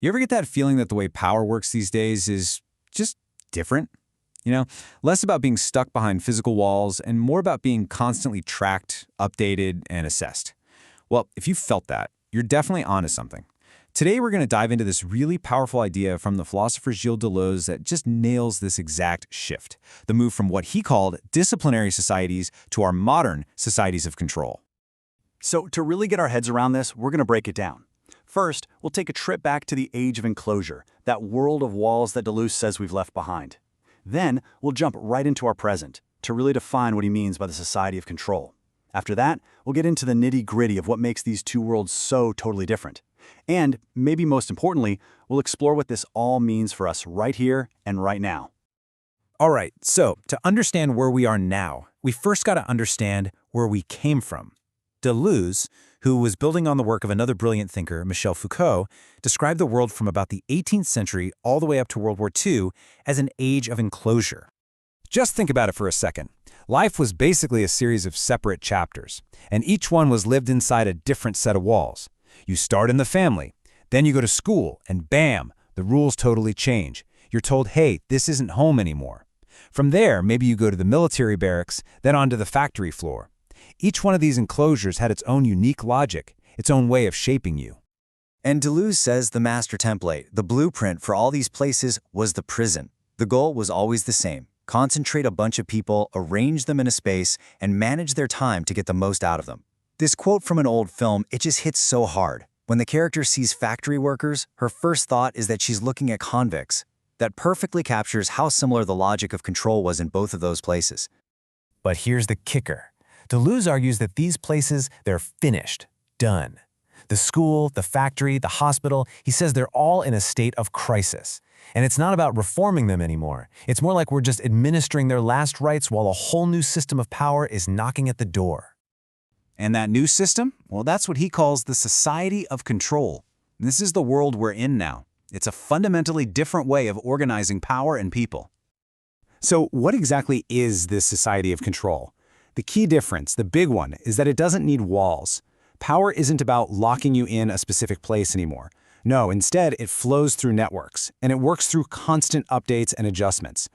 You ever get that feeling that the way power works these days is just different? You know, less about being stuck behind physical walls and more about being constantly tracked, updated, and assessed. Well, if you felt that, you're definitely onto something. Today, we're going to dive into this really powerful idea from the philosopher Gilles Deleuze that just nails this exact shift, the move from what he called disciplinary societies to our modern societies of control. So to really get our heads around this, we're going to break it down. First, we'll take a trip back to the age of enclosure, that world of walls that Deleuze says we've left behind. Then, we'll jump right into our present, to really define what he means by the society of control. After that, we'll get into the nitty-gritty of what makes these two worlds so totally different. And, maybe most importantly, we'll explore what this all means for us right here and right now. All right, so to understand where we are now, we first got to understand where we came from. Deleuze, who was building on the work of another brilliant thinker, Michel Foucault, described the world from about the 18th century all the way up to World War II as an age of enclosure. Just think about it for a second. Life was basically a series of separate chapters, and each one was lived inside a different set of walls. You start in the family, then you go to school, and bam, the rules totally change. You're told, hey, this isn't home anymore. From there, maybe you go to the military barracks, then onto the factory floor. Each one of these enclosures had its own unique logic, its own way of shaping you. And Deleuze says the master template, the blueprint for all these places, was the prison. The goal was always the same: concentrate a bunch of people, arrange them in a space, and manage their time to get the most out of them. This quote from an old film, it just hits so hard. When the character sees factory workers, her first thought is that she's looking at convicts. That perfectly captures how similar the logic of control was in both of those places. But here's the kicker. Deleuze argues that these places, they're finished, done. The school, the factory, the hospital, he says they're all in a state of crisis. And it's not about reforming them anymore. It's more like we're just administering their last rites while a whole new system of power is knocking at the door. And that new system? Well, that's what he calls the society of control. This is the world we're in now. It's a fundamentally different way of organizing power and people. So what exactly is this society of control? The key difference, the big one, is that it doesn't need walls. Power isn't about locking you in a specific place anymore. No, instead, it flows through networks, and it works through constant updates and adjustments.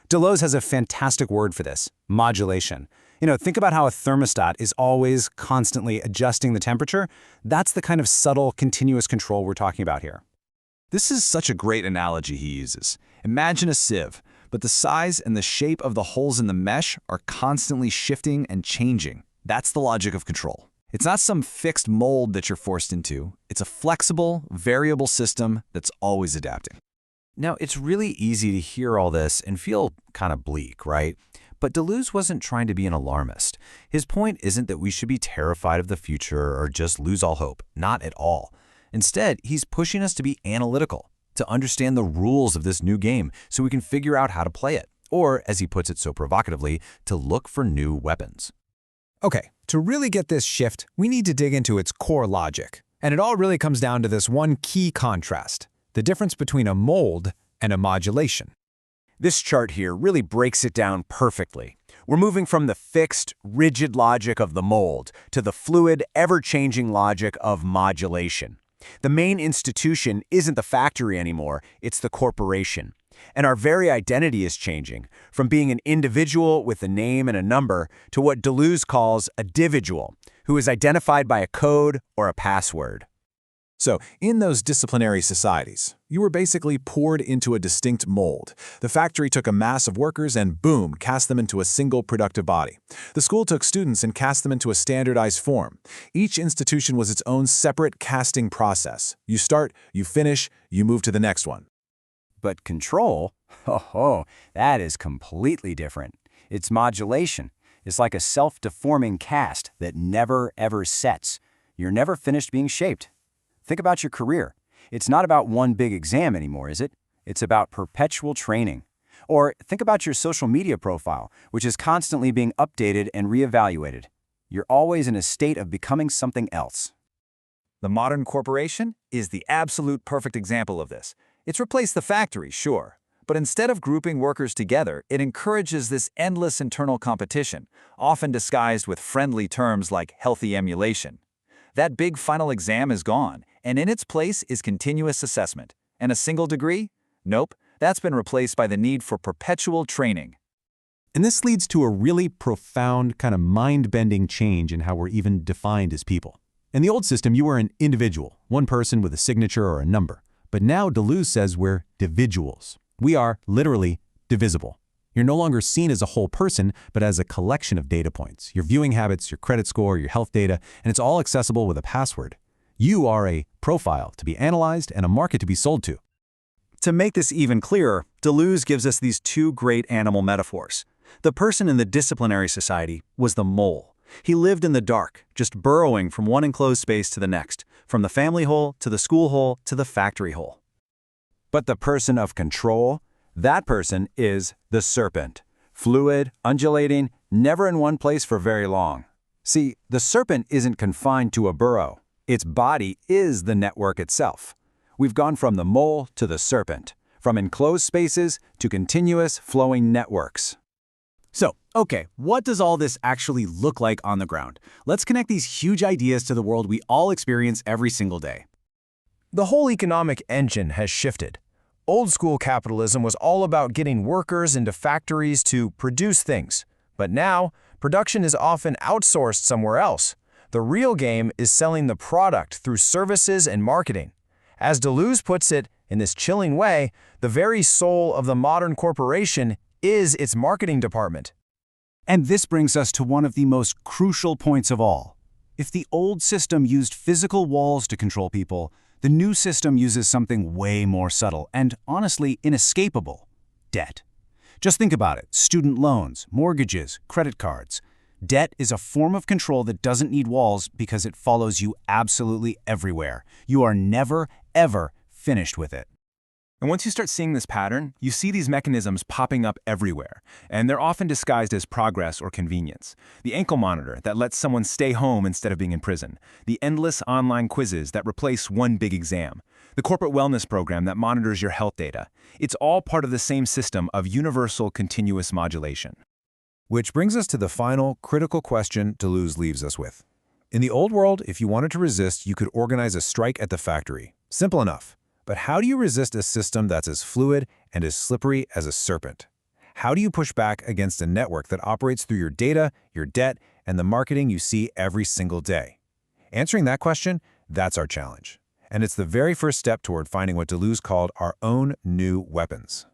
Deleuze has a fantastic word for this: modulation. Think about how a thermostat is always constantly adjusting the temperature. That's the kind of subtle, continuous control we're talking about here. This is such a great analogy he uses. Imagine a sieve, but the size and the shape of the holes in the mesh are constantly shifting and changing. That's the logic of control. It's not some fixed mold that you're forced into. It's a flexible, variable system that's always adapting. Now, it's really easy to hear all this and feel kind of bleak, right? But Deleuze wasn't trying to be an alarmist. His point isn't that we should be terrified of the future or just lose all hope. Not at all. Instead, he's pushing us to be analytical, to understand the rules of this new game so we can figure out how to play it. Or, as he puts it so provocatively, to look for new weapons. Okay, to really get this shift, we need to dig into its core logic. And it all really comes down to this one key contrast: the difference between a mold and a modulation. This chart here really breaks it down perfectly. We're moving from the fixed, rigid logic of the mold to the fluid, ever-changing logic of modulation. The main institution isn't the factory anymore, it's the corporation. And our very identity is changing, from being an individual with a name and a number to what Deleuze calls a dividual, who is identified by a code or a password. So, in those disciplinary societies, you were basically poured into a distinct mold. The factory took a mass of workers and, boom, cast them into a single productive body. The school took students and cast them into a standardized form. Each institution was its own separate casting process. You start, you finish, you move to the next one. But control? That is completely different. It's modulation. It's like a self-deforming cast that never, ever sets. You're never finished being shaped. Think about your career. It's not about one big exam anymore, is it? It's about perpetual training. Or think about your social media profile, which is constantly being updated and reevaluated. You're always in a state of becoming something else. The modern corporation is the absolute perfect example of this. It's replaced the factory, sure, but instead of grouping workers together, it encourages this endless internal competition, often disguised with friendly terms like healthy emulation. That big final exam is gone, And in its place is continuous assessment. And a single degree? Nope, that's been replaced by the need for perpetual training. And this leads to a really profound, kind of mind-bending change in how we're even defined as people. In the old system, you were an individual, one person with a signature or a number. But now Deleuze says we're dividuals. We are literally divisible. You're no longer seen as a whole person, but as a collection of data points, your viewing habits, your credit score, your health data, and it's all accessible with a password. You are a profile to be analyzed and a market to be sold to. To make this even clearer, Deleuze gives us these two great animal metaphors. The person in the disciplinary society was the mole. He lived in the dark, just burrowing from one enclosed space to the next, from the family hole to the school hole to the factory hole. But the person of control, that person is the serpent. Fluid, undulating, never in one place for very long. See, the serpent isn't confined to a burrow. Its body is the network itself. We've gone from the mole to the serpent, from enclosed spaces to continuous flowing networks. So, okay, what does all this actually look like on the ground? Let's connect these huge ideas to the world we all experience every single day. The whole economic engine has shifted. Old-school capitalism was all about getting workers into factories to produce things. But now, production is often outsourced somewhere else. The real game is selling the product through services and marketing. As Deleuze puts it, in this chilling way, the very soul of the modern corporation is its marketing department. And this brings us to one of the most crucial points of all. If the old system used physical walls to control people, the new system uses something way more subtle and, honestly, inescapable: debt. Just think about it: student loans, mortgages, credit cards. Debt is a form of control that doesn't need walls because it follows you absolutely everywhere. You are never, ever finished with it. And once you start seeing this pattern, you see these mechanisms popping up everywhere, and they're often disguised as progress or convenience. The ankle monitor that lets someone stay home instead of being in prison. The endless online quizzes that replace one big exam. The corporate wellness program that monitors your health data. It's all part of the same system of universal continuous modulation. Which brings us to the final critical question Deleuze leaves us with. In the old world, if you wanted to resist, you could organize a strike at the factory. Simple enough. But how do you resist a system that's as fluid and as slippery as a serpent? How do you push back against a network that operates through your data, your debt, and the marketing you see every single day? Answering that question, that's our challenge. And it's the very first step toward finding what Deleuze called our own new weapons.